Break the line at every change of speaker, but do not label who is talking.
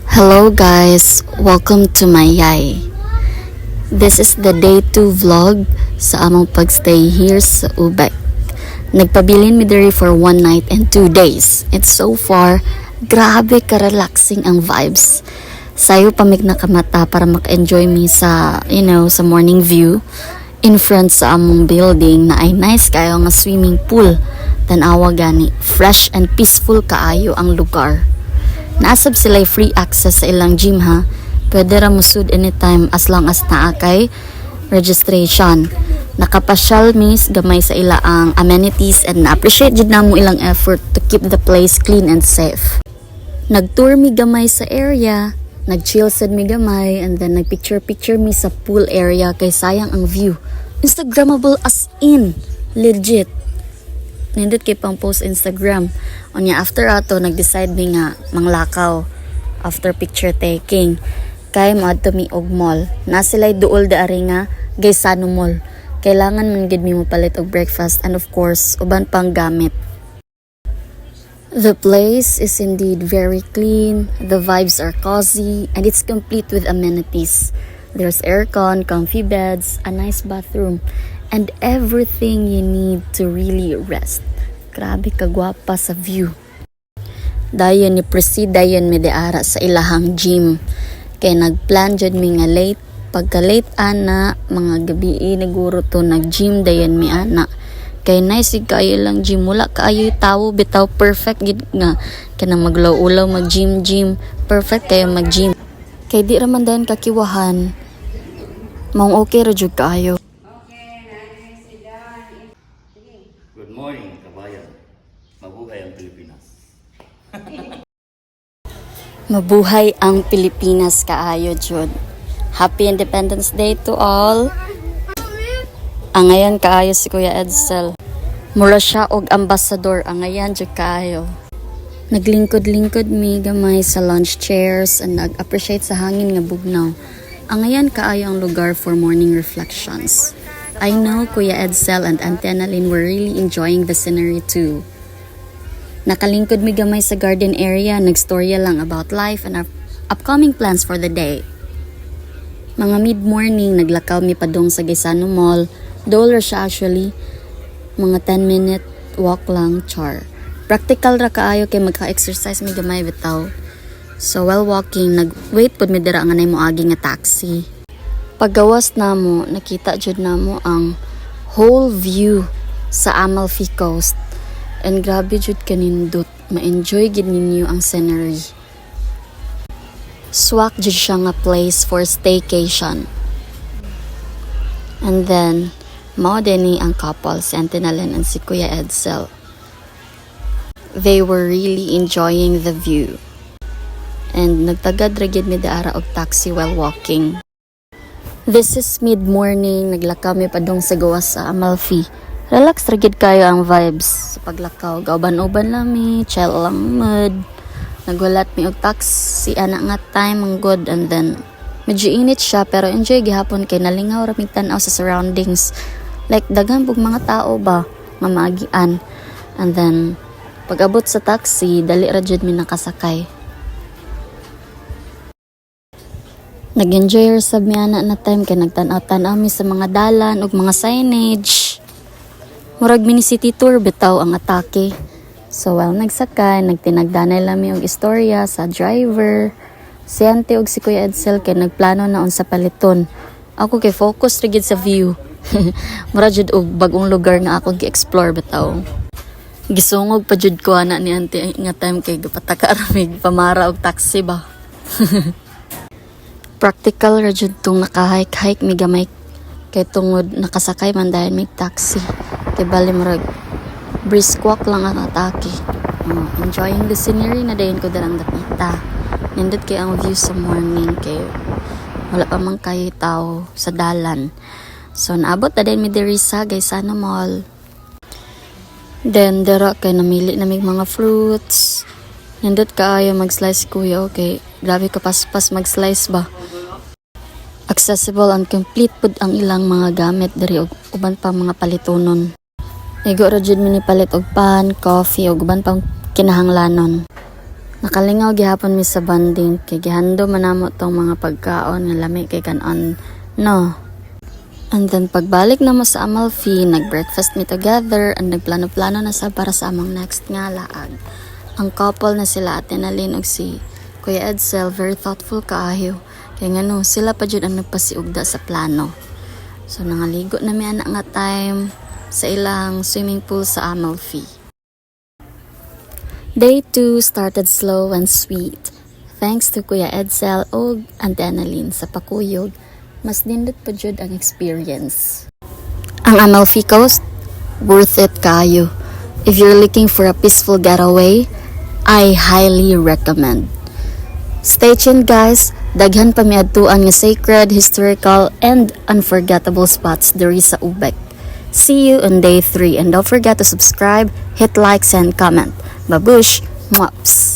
Hello guys, welcome to my yay. This is the day 2 vlog sa among pagstay here sa Ubek. Nagpabilin mi diri for 1 night and 2 days. And so far, grabe ka-relaxing ang vibes. Sayo pamig na kamata para maka-enjoy mi sa, sa morning view in front sa among building na ay nice kayo nga swimming pool. Tanawa gani, fresh and peaceful kaayo ang lugar. Naasab sila free access sa ilang gym ha. Pwede ra musud anytime as long as naa kay registration. Nakapasyal mis gamay sa ila ang amenities and na-appreciate jud namo ilang effort to keep the place clean and safe. Nag-tour mi gamay sa area, nag-chill sad mi gamay, and then nag-picture mi sa pool area kay sayang ang view. Instagrammable as in, legit. Nindot kay pang post Instagram. Onya after ato nag-decide mi nga manglakaw after picture taking. Kay moadto mi og mall. Na sila'y duol daari nga Gaysano Mall. Kailangan man gid mi mopalit og breakfast and of course uban pang gamit. The place is indeed very clean. The vibes are cozy and it's complete with amenities. There's aircon, comfy beds, a nice bathroom, and everything you need to really rest. Grabe kagwapa sa view. Dayon ni proceed dayon mi deara sa ilahang gym. Kay nagplan jud mi nga late. Pagka late ana, mga gabi naguro to nag-gym dayon mi ana. Kay nice kayo lang gym, wala kaayo tawo bitaw perfect gid nga. Kaya maglaw-ulaw mag-gym. Perfect kayo mag-gym. Kay di raman dayon kakiwahan. Mong okay ra jud kaayo.
Good morning, kabayan. Mabuhay ang Pilipinas.
Mabuhay ang Pilipinas kaayo jud. Happy Independence Day to all. Ang ngayon kaayo si Kuya Edsel. Mura siya og ambassador ang ngayon jud kaayo. Naglingkod-lingkod mi gamay sa lunch chairs and nag-appreciate sa hangin nga bugnaw. Ang ngayon kaayo ang lugar for morning reflections. I know Kuya Edsel and Auntie Annalyn were really enjoying the scenery too. Nakalingkod mi gamay sa garden area, nagstorya lang about life and our upcoming plans for the day. Mga mid-morning, naglakaw mi padung sa Gaysano Mall. $1 siya actually. Mga 10-minute walk lang, char. Practical ra kaayo kay magka-exercise mi gamay bitaw. So while walking, nag-wait pud mi dira nga nay moagi nga taxi. Paggawas namo, nakita jud namo ang whole view sa Amalfi Coast. And grabe jud kanindot, ma-enjoy gid ninyo ang scenery. Swak jud siya nga place for staycation. And then, mao dinhi ang couple, si Auntie Annalyn and si Kuya Edsel. They were really enjoying the view. And nagtagad ra gid mi daara og taxi while walking. This is mid-morning, naglakaw mi padung sa gawas sa Amalfi. Relax ra gid kayo ang vibes sa paglakaw. Gauban-uban lang mi, chill lang mood. Nagwalat mi og taxi ana nga time ang good, and then medyo init siya pero enjoy gihapon kay nalingaw ra mig tan-aw sa surroundings. Like daghan pug mga tao ba nga maagian. And then pag-abot sa taxi, dali ra jud mi nakasakay. Nag-enjoy ra sab mi ana na time kay nagtan-aw mi sa mga dalan ug mga signage. Murag mini city tour bitaw ang atake. So while nagsakay, nagtinagdanay lang mi og istorya sa driver. Si Auntie og si Kuya Edsel kay nagplano na unsa paliton. Ako kay focus ra gid sa view. Mura jud og bagong lugar nga akong gi-explore bitaw. Gisungog pa jud ko ana ni Auntie nga time kay gapataka ra mig pamara og taxi ba. Practical ra jud tong naka-hike mi gamay kay tungod nakasakay man dahil mig taxi. Kay bali murag brisk walk lang ang atake. Enjoying the scenery na dayon ko darang nakita. Nindot kay ang view sa morning kay wala pa man kayo tao sa dalan. So naabot na din mi diri sa Gaysano Mall. Then dira kay namili na mig mga fruits. Nindot kaayo mag-slice kuya, okay. Grabe ka paspas mag-slice ba. Accessible and complete pud ang ilang mga gamit diri og uban pa mga palitonon. Ego ra jud mi ni palit og pan, coffee ug uban pang kinahanglanon. Nakalingaw gihapon mi sa banding kay gihando manamo tong mga pagkaon nga lami kay kanon no. And then pagbalik na mo sa Amalfi, nag-breakfast mi together and nagplano-plano na sa para sa among next nga laag. Ang couple na sila Ate Nalin ug si Kuya Edsel, very thoughtful kaayo. Kay ngano sila pa jud ang nagpasiugda sa plano. So nangaligo na mi ana nga time sa ilang swimming pool sa Amalfi. Day 2 started slow and sweet. Thanks to Kuya Edsel ug Ate Annalyn sa pakuyog, mas nindot pa jud ang experience. Ang Amalfi Coast, worth it kayo. If you're looking for a peaceful getaway, I highly recommend. Stay tuned guys, daghan pa miadtuan nga sacred, historical, and unforgettable spots diri sa Ubek. See you on day 3 and don't forget to subscribe, hit likes, and comment. Babush! Mwaps!